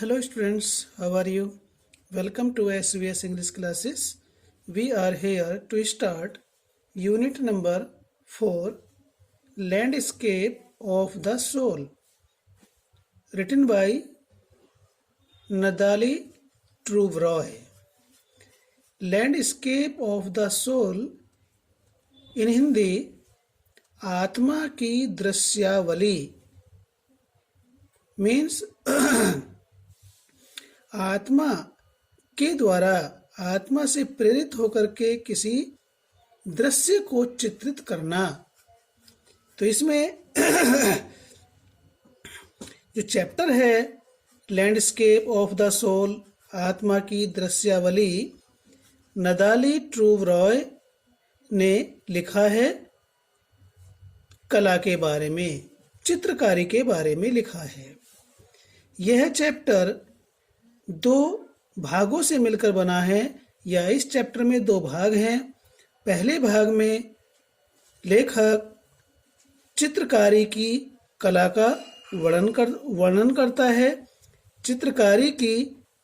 Hello students, how are you? Welcome to SVS English classes. We are here to start unit number 4, Landscape of the Soul, written by Nadali Trouvroy. Landscape of the Soul in Hindi आत्मा की दृश्यावली means आत्मा के द्वारा आत्मा से प्रेरित होकर के किसी दृश्य को चित्रित करना। तो इसमें जो चैप्टर है लैंडस्केप ऑफ द सोल, आत्मा की दृश्यावली, नदाली ट्रूवरॉय ने लिखा है। कला के बारे में, चित्रकारी के बारे में लिखा है। यह चैप्टर 2 भागों से मिलकर बना है, या इस चैप्टर में 2 भाग हैं। पहले भाग में लेखक चित्रकारी की कला का वर्णन करता है, चित्रकारी की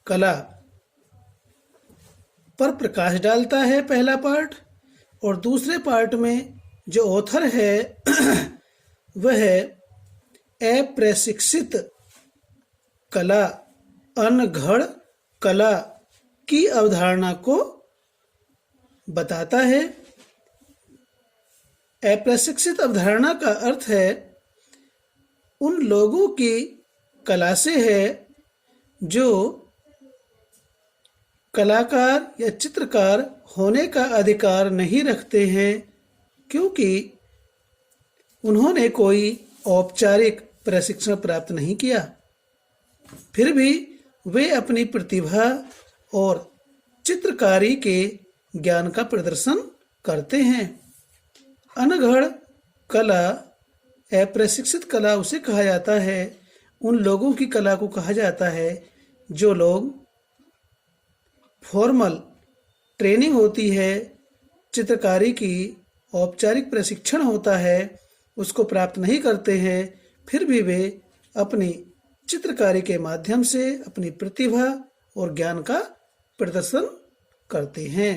कला पर प्रकाश डालता है, पहला पार्ट। और दूसरे पार्ट में जो ऑथर है वह अप्रशिक्षित कला, अनघड़ कला की अवधारणा को बताता है। अप्रशिक्षित अवधारणा का अर्थ है उन लोगों की कला से है जो कलाकार या चित्रकार होने का अधिकार नहीं रखते हैं, क्योंकि उन्होंने कोई औपचारिक प्रशिक्षण प्राप्त नहीं किया, फिर भी वे अपनी प्रतिभा और चित्रकारी के ज्ञान का प्रदर्शन करते हैं। अनघड़ कला, अप्रशिक्षित कला उसे कहा जाता है, उन लोगों की कला को कहा जाता है जो लोग फॉर्मल ट्रेनिंग होती है, चित्रकारी की औपचारिक प्रशिक्षण होता है, उसको प्राप्त नहीं करते हैं, फिर भी वे अपनी चित्रकारी के माध्यम से अपनी प्रतिभा और ज्ञान का प्रदर्शन करते हैं।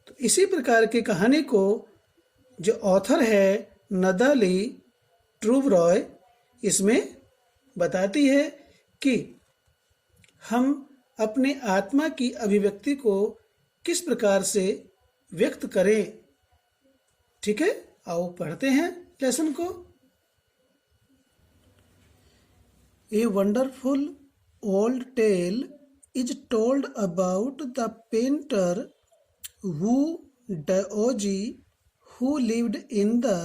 तो इसी प्रकार की कहानी को जो ऑथर है नदाली ट्रूवरॉय इसमें बताती है कि हम अपने आत्मा की अभिव्यक्ति को किस प्रकार से व्यक्त करें। ठीक है, आओ पढ़ते हैं लेसन को। A wonderful old tale is told about the painter Wu Daoji who lived in the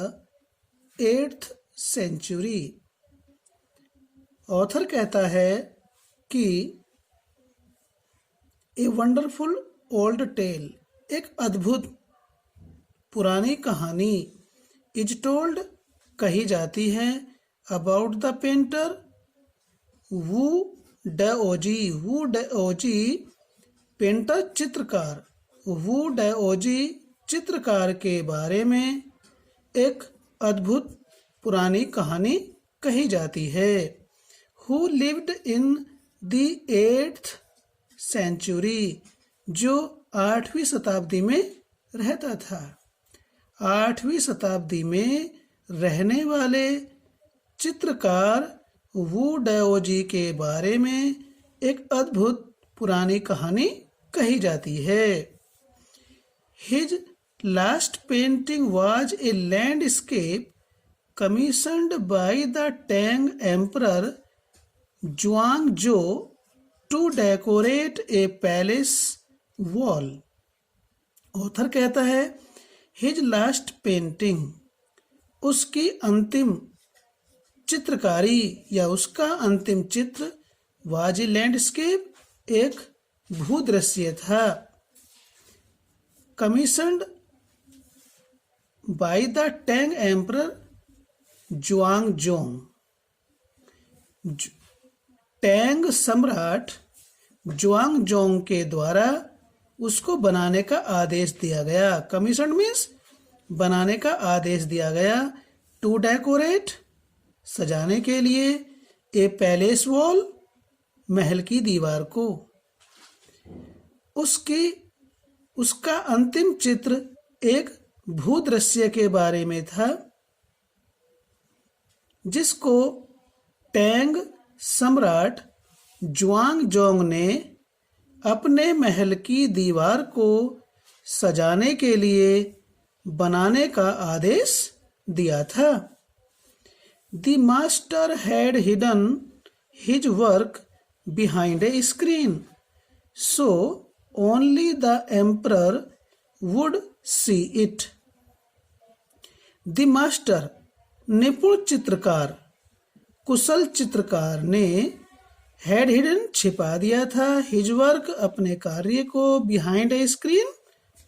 8th century. Author कहता है कि ए वंडरफुल ओल्ड टेल, एक अद्भुत पुरानी कहानी, इज टोल्ड कही जाती है, about the painter Wu Daozi. Wu Daozi painter चित्रकार, वू डाओजी चित्रकार के बारे में एक अद्भुत पुरानी कहानी कही जाती है। Who lived in the 8th century, जो 8वीं शताब्दी में रहता था। 8वीं शताब्दी में रहने वाले चित्रकार वू डाओजी के बारे में एक अद्भुत पुरानी कहानी कही जाती है। His last painting was a landscape commissioned by the Tang emperor जुआंगजो to decorate a palace wall. Author कहता है हिज लास्ट पेंटिंग, उसकी अंतिम चित्रकारी या उसका अंतिम चित्र वाज ए लैंडस्केप, एक भूदृश्य था। Commissioned by the Tang emperor Xuanzong, Tang सम्राट जुआंगजोंग के द्वारा उसको बनाने का आदेश दिया गया। कमीशन मीन्स बनाने का आदेश दिया गया। टू डेकोरेट सजाने के लिए, ए पैलेस वॉल महल की दीवार को। उसका अंतिम चित्र एक भूदृश्य के बारे में था, जिसको टैंग सम्राट जुआंगजोंग ने अपने महल की दीवार को सजाने के लिए बनाने का आदेश दिया था। The master had hidden his work behind a screen, so only the emperor would see it. The master, निपुण चित्रकार, कुशल चित्रकार ने had hidden, छिपा दिया था, his work, अपने कार्य को, behind a screen,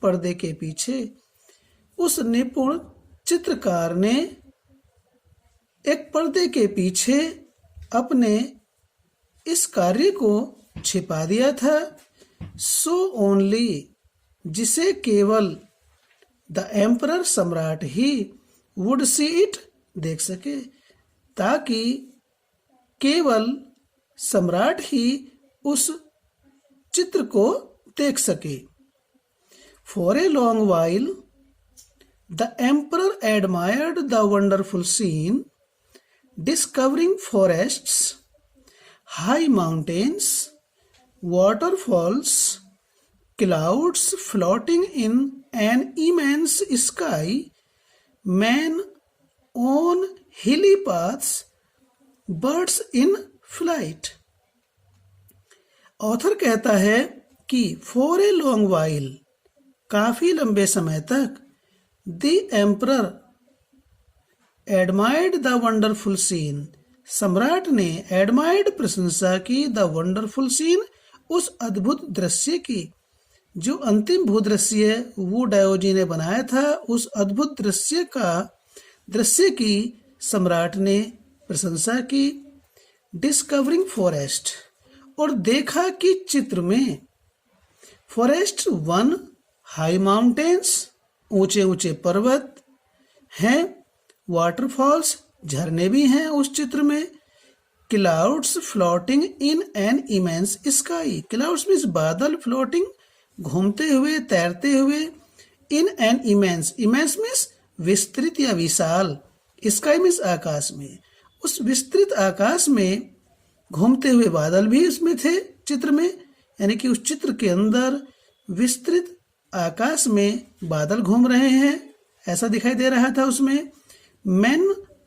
पर्दे के पीछे। उस निपुण चित्रकार ने एक पर्दे के पीछे अपने इस कार्य को छिपा दिया था। सो ओनली, जिसे केवल द एम्परर, सम्राट ही, वुड सी इट, देख सके, ताकि केवल सम्राट ही उस चित्र को देख सके। For a long while the emperor admired the wonderful scene, discovering forests, high mountains, waterfalls, clouds floating in an immense sky, men on hilly paths, birds in flight. Author कहता है कि फॉर ए लॉन्ग वाइल, काफी लंबे समय तक, the emperor admired the wonderful scene, सम्राट ने admired, प्रशंसा की, द वंडरफुल सीन, उस अद्भुत दृश्य की, जो अंतिम भूदृश्य वू डायोजी ने बनाया था। उस अद्भुत दृश्य की सम्राट ने प्रशंसा की। डिस्कवरिंग फॉरेस्ट, और देखा कि चित्र में फॉरेस्ट, वन, हाई माउंटेन्स, ऊंचे ऊंचे पर्वत हैं, वाटरफॉल्स, झरने भी हैं उस चित्र में, clouds floating in an immense sky, clouds means बादल, फ्लोटिंग, घूमते हुए, तैरते हुए, in an immense, immense means विस्तृत या विशाल, स्काई मीन्स आकाश में, उस विस्तृत आकाश में घूमते हुए बादल भी उसमें थे चित्र में, यानी कि उस चित्र के अंदर विस्तृत आकाश में बादल घूम रहे हैं, ऐसा दिखाई दे रहा था उसमें। Men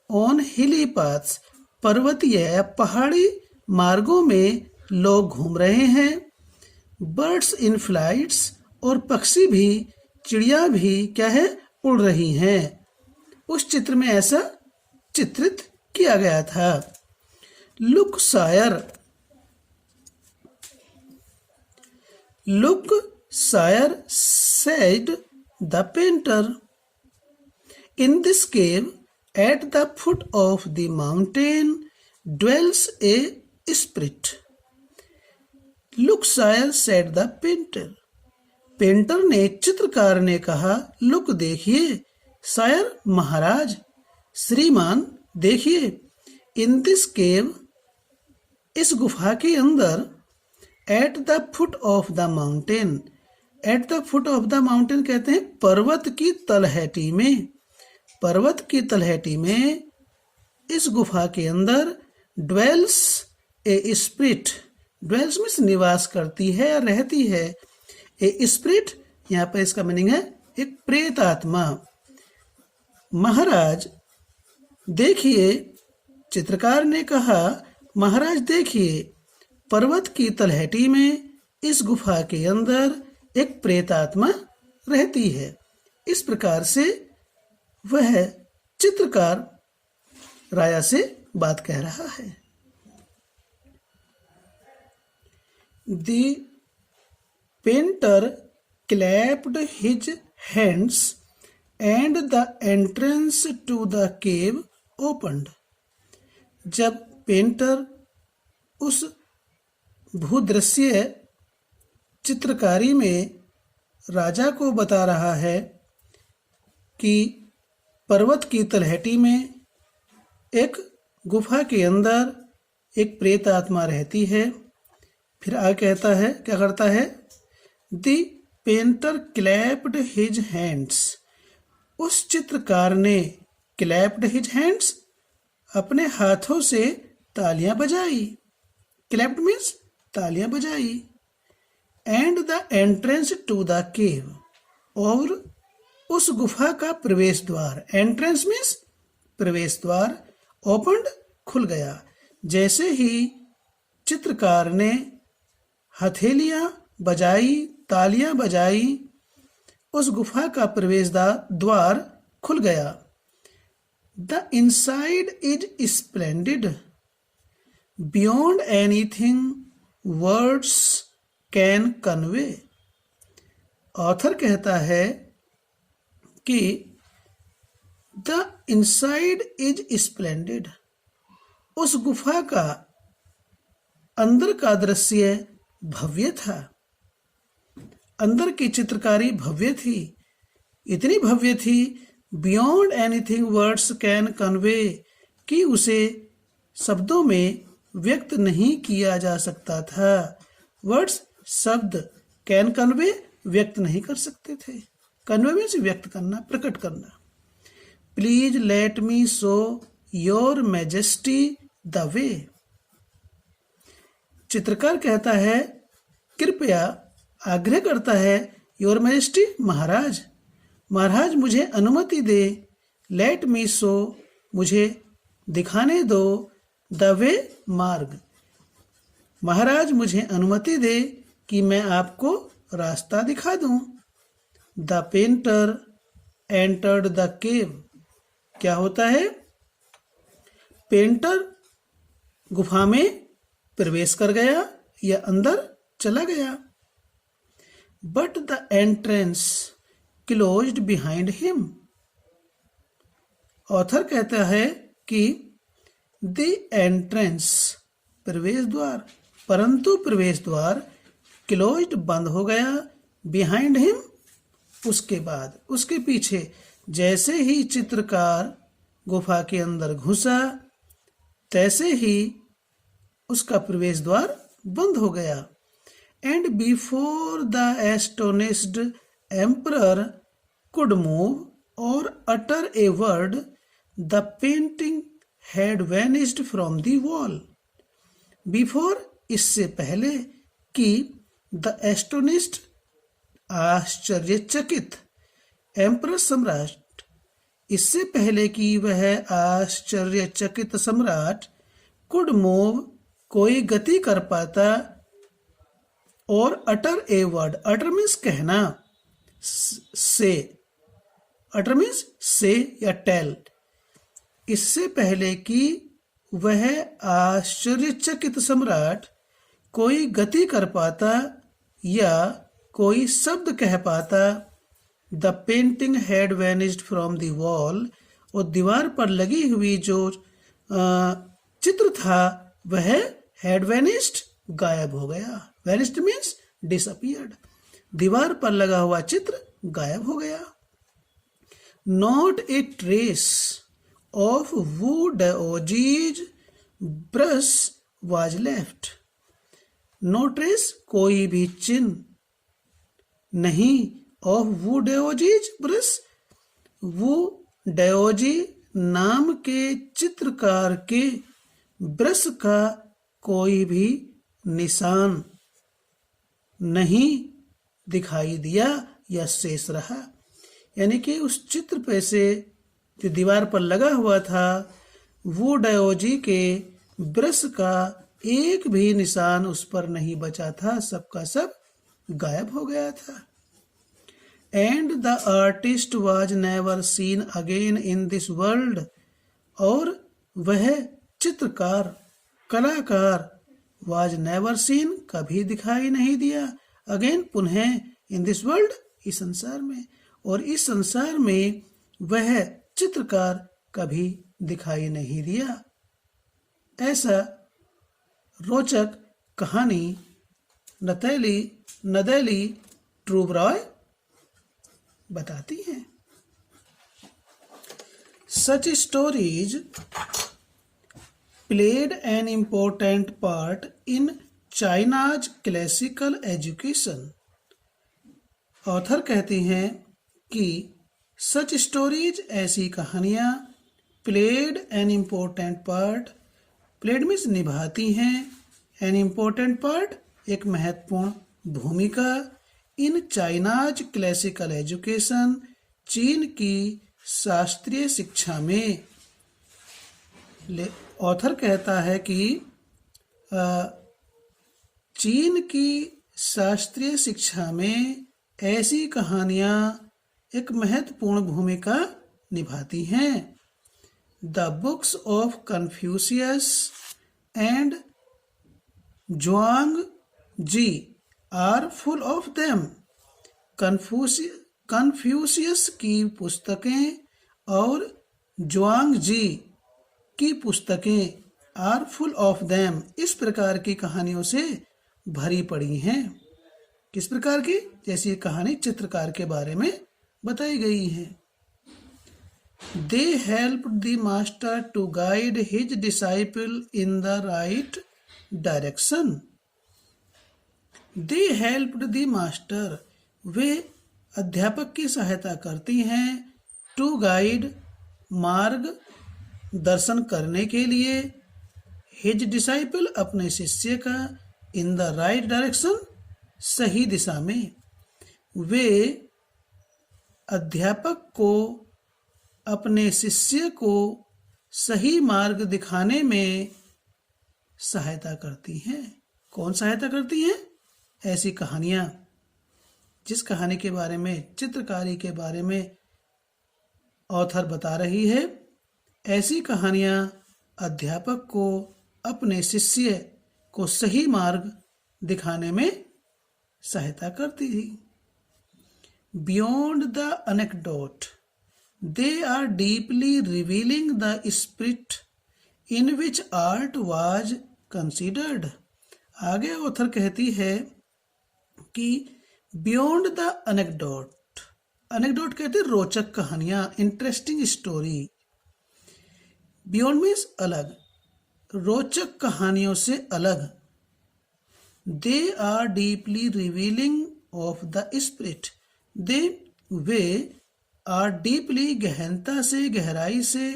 on hilly paths, पर्वतीय या पहाड़ी मार्गों में लोग घूम रहे हैं। Birds in flights, और पक्षी भी, चिड़िया भी क्या है, उड़ रही हैं। उस चित्र में ऐसा चित्रित किया गया था। Look sire, said the painter, in this cave at the foot of the mountain dwells a spirit. Look sire, said the painter. Painter ने, चित्रकार ने कहा, लुक, देखिए, सायर, महाराज, श्रीमान, देखिए, इन दिस केव, इस गुफा के अंदर, at the foot of the mountain, at the foot of the mountain कहते हैं पर्वत की तलहटी में, पर्वत की तलहटी में, इस गुफा के अंदर, dwells a spirit, dwells means निवास करती है या रहती है, ए स्पिरिट, यहाँ पर इसका मीनिंग है एक प्रेत आत्मा। महाराज देखिए, चित्रकार ने कहा, महाराज देखिए, पर्वत की तलहटी में, इस गुफा के अंदर एक प्रेत आत्मा रहती है। इस प्रकार से वह चित्रकार राजा से बात कह रहा है। The painter clapped his hands and the entrance to the cave opened. जब पेंटर उस भूदृश्य चित्रकारी में राजा को बता रहा है कि पर्वत की तलहटी में एक गुफा के अंदर एक प्रेत आत्मा रहती है, फिर आगे कहता है, क्या करता है? The painter clapped his hands. उस चित्रकार ने क्लैप्ड हिज हैंड्स, अपने हाथों से तालियां बजाई। क्लैप्ड मीन्स तालियां बजाई। And the entrance to the cave, और उस गुफा का प्रवेश द्वार, एंट्रेंस मीन्स प्रवेश द्वार, ओपन्ड खुल गया। जैसे ही चित्रकार ने हथेलियां बजाई, तालियां बजाई, उस गुफा का प्रवेश द्वार खुल गया। The inside is splendid beyond anything words can convey. Author कहता है कि द इनसाइड इज स्प्लेंडिड, उस गुफा का अंदर का दृश्य भव्य था। अंदर की चित्रकारी भव्य थी, इतनी भव्य थी, beyond anything words can convey, कि उसे शब्दों में व्यक्त नहीं किया जा सकता था। वर्ड्स शब्द, कैन कन्वे व्यक्त नहीं कर सकते थे। कन्वे मीन्स व्यक्त करना, प्रकट करना। Please let me show your majesty the way. चित्रकार कहता है, कृपया, आग्रह करता है, योर मैजेस्टी महाराज, महाराज मुझे अनुमति दे, लेट मी शो मुझे दिखाने दो, द वे मार्ग, महाराज मुझे अनुमति दे कि मैं आपको रास्ता दिखा दूं। The painter entered the cave. क्या होता है? पेंटर गुफा में प्रवेश कर गया या अंदर चला गया। But the entrance closed behind him. Author कहता है कि द एंट्रेंस, प्रवेश द्वार, परंतु प्रवेश द्वार, क्लोज्ड बंद हो गया, बिहाइंड हिम उसके बाद, उसके पीछे। जैसे ही चित्रकार गुफा के अंदर घुसा, तैसे ही उसका प्रवेश द्वार बंद हो गया। And before the astonished emperor could move or utter a word, the painting had vanished from the wall. Before, इससे पहले, कि द एस्टोनिश्ड, आश्चर्यचकित, एम्परर सम्राट, इससे पहले कि वह आश्चर्यचकित सम्राट, कुड मूव, कोई गति कर पाता, और utter a word, utter means कहना, से, अटर मीन्स से या टेल, इससे पहले कि वह आश्चर्यचकित सम्राट कोई गति कर पाता या कोई शब्द कह पाता। The painting had vanished from the wall, और दीवार पर लगी हुई जो चित्र था वह हैड वैनिस्ड, गायब हो गया। Vanished means disappeared. दीवार पर लगा हुआ चित्र गायब हो गया। Not a trace of Wu Daozi's brush was left. No trace, कोई भी चिन्ह नहीं, ऑफ वू डओजीज ब्रश, वू डओजी नाम के चित्रकार के ब्रश का कोई भी निशान नहीं दिखाई दिया या शेष रहा। यानी कि उस चित्र पे से जो दीवार पर लगा हुआ था, वो डायोजी के ब्रश का एक भी निशान उस पर नहीं बचा था, सबका सब गायब हो गया था। And the artist was never seen again in this world, और वह चित्रकार, कलाकार, वाज नेवर सीन, कभी दिखाई नहीं दिया, अगेन, पुनः, इन दिस वर्ल्ड, इस संसार में, और इस संसार में वह चित्रकार कभी दिखाई नहीं दिया। ऐसा रोचक कहानी नदेली ट्रूब्रॉय बताती हैं। Such stories played an important part in China's classical education. Author कहती हैं कि सच स्टोरीज, ऐसी कहानियाँ, played an important part, played means निभाती हैं, एन इम्पोर्टेंट पार्ट एक महत्वपूर्ण भूमिका, इन चाइनाज क्लासिकल एजुकेशन, चीन की शास्त्रीय शिक्षा में। ऑथर कहता है कि चीन की शास्त्रीय शिक्षा में ऐसी कहानियाँ एक महत्वपूर्ण भूमिका निभाती हैं। The books of Confucius and Zhuangzi are full of them. Confucius की पुस्तकें और जुआंग जी की पुस्तकें आर फुल ऑफ देम, इस प्रकार की कहानियों से भरी पड़ी हैं। किस प्रकार की? जैसी ये कहानी चित्रकार के बारे में बताई गई है। They help the master to guide his disciple in the right direction. They helped the master, वे अध्यापक की सहायता करती हैं, टू गाइड मार्ग दर्शन करने के लिए, हिज डिसाइपल अपने शिष्य का, इन द राइट डायरेक्शन सही दिशा में। वे अध्यापक को अपने शिष्य को सही मार्ग दिखाने में सहायता करती हैं। कौन सहायता करती हैं? ऐसी कहानियाँ, जिस कहानी के बारे में, चित्रकारी के बारे में ऑथर बता रही है, ऐसी कहानियाँ अध्यापक को अपने शिष्य को सही मार्ग दिखाने में सहायता करती थी। Beyond the anecdote, they are deeply revealing the spirit in which art was considered. आगे ऑथर कहती है कि बियॉन्ड द अनेक्डोट, अनेक्डोट कहते हैं रोचक कहानियां, इंटरेस्टिंग स्टोरी। बियॉन्ड मीन्स अलग, रोचक कहानियों से अलग। They are deeply revealing of the spirit, they वे आर डीपली गहनता से, गहराई से,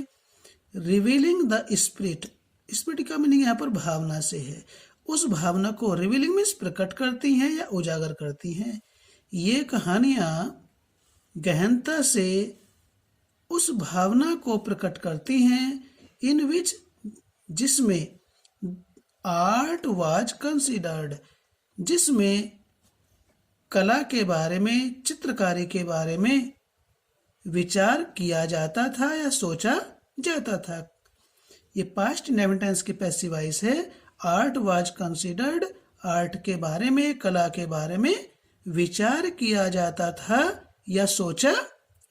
रिवीलिंग द स्पिरिट, स्पिरिट का मीनिंग यहाँ पर भावना से है, उस भावना को रिवीलिंग मीन्स प्रकट करती हैं या उजागर करती हैं। ये कहानियाँ गहनता से उस भावना को प्रकट करती हैं, इन विच जिसमें आर्ट वाज कंसिडर्ड, जिसमें कला के बारे में, चित्रकारी के बारे में विचार किया जाता था या सोचा जाता था। ये पास्ट इंडेफिनिट टेंस की पैसिव वॉइस है। आर्ट वाज कंसिडर्ड, आर्ट के बारे में, कला के बारे में विचार किया जाता था या सोचा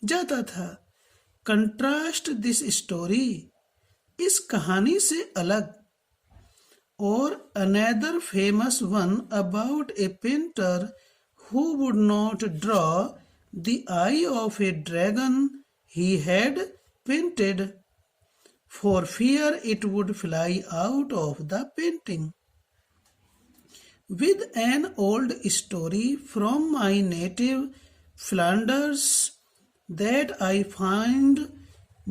जाता था। कंट्रास्ट दिस स्टोरी, इस कहानी से अलग, और another famous one about A painter who would not draw the eye of a dragon he had painted for fear it would fly out of the painting. With an old story from my native Flanders that I find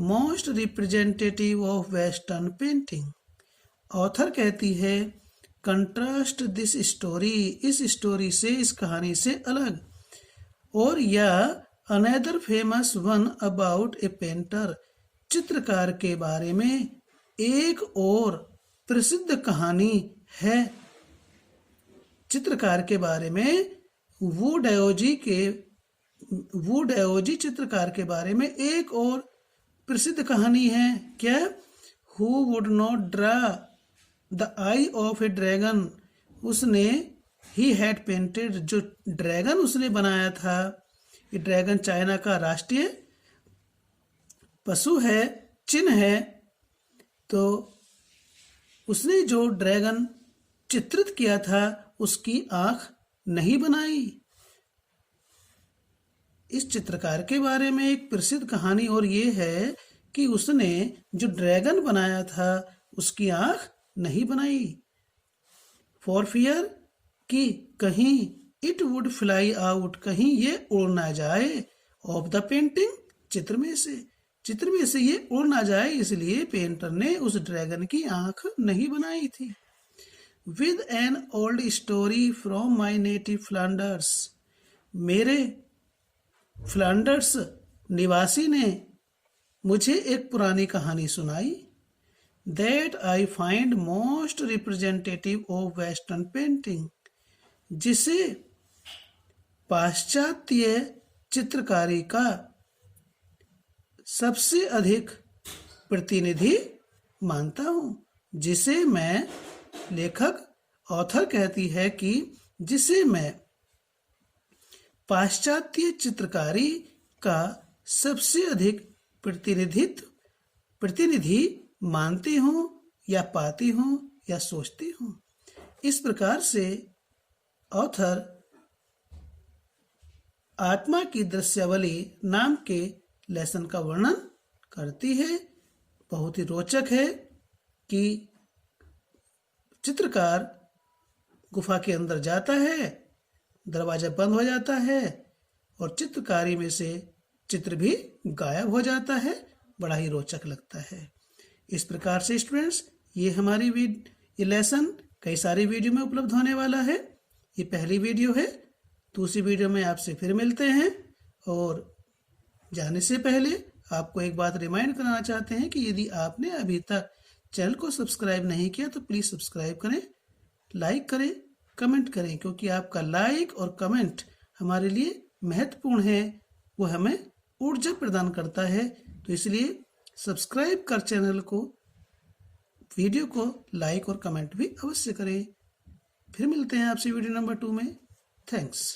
most representative of Western painting. Author कहती है contrast this story, इस story से, इस कहानी से अलग, और या another famous one about A painter, चित्रकार के बारे में एक और प्रसिद्ध कहानी है। चित्रकार के बारे में वू डायोजी चित्रकार के बारे में एक और प्रसिद्ध कहानी है। क्या? Who would not draw the I of A dragon, उसने ही हैड पेंटेड, जो ड्रैगन उसने बनाया था। ये ड्रैगन चाइना का राष्ट्रीय पशु है, चिन्ह है। तो उसने जो ड्रैगन चित्रित किया था उसकी आंख नहीं बनाई। इस चित्रकार के बारे में एक प्रसिद्ध कहानी और ये है कि उसने जो ड्रैगन बनाया था उसकी आंख नहीं बनाई। फॉर फियर कि कहीं इट वुड फ्लाई आउट, कहीं ये उड़ ना जाए, ऑफ द पेंटिंग, चित्र में से ये उड़ ना जाए, इसलिए पेंटर ने उस ड्रैगन की आंख नहीं बनाई थी। With an old story from my native Flanders, मेरे फ्लांडर्स निवासी ने मुझे एक पुरानी कहानी सुनाई, that I find most representative of western painting, जिसे पाश्चात्य चित्रकारी का सबसे अधिक प्रतिनिधि मानता हूँ। जिसे मैं, लेखक ऑथर कहती है कि जिसे मैं पाश्चात्य चित्रकारी का सबसे अधिक प्रतिनिधि मानती हूँ या पाती हूँ या सोचती हूँ। इस प्रकार से ऑथर आत्मा की दृश्यावली नाम के लेसन का वर्णन करती है। बहुत ही रोचक है कि चित्रकार गुफा के अंदर जाता है, दरवाजा बंद हो जाता है और चित्रकारी में से चित्र भी गायब हो जाता है। बड़ा ही रोचक लगता है। इस प्रकार से स्टूडेंट्स, ये हमारी ये लेसन कई सारी वीडियो में उपलब्ध होने वाला है। ये पहली वीडियो है। दूसरी वीडियो में आपसे फिर मिलते हैं। और जाने से पहले आपको एक बात रिमाइंड कराना चाहते हैं कि यदि आपने अभी तक चैनल को सब्सक्राइब नहीं किया तो प्लीज़ सब्सक्राइब करें, लाइक करें, कमेंट करें, क्योंकि आपका लाइक और कमेंट हमारे लिए महत्वपूर्ण है। वो हमें ऊर्जा प्रदान करता है। तो इसलिए सब्सक्राइब कर चैनल को, वीडियो को लाइक और कमेंट भी अवश्य करें। फिर मिलते हैं आपसे वीडियो नंबर 2 में। थैंक्स।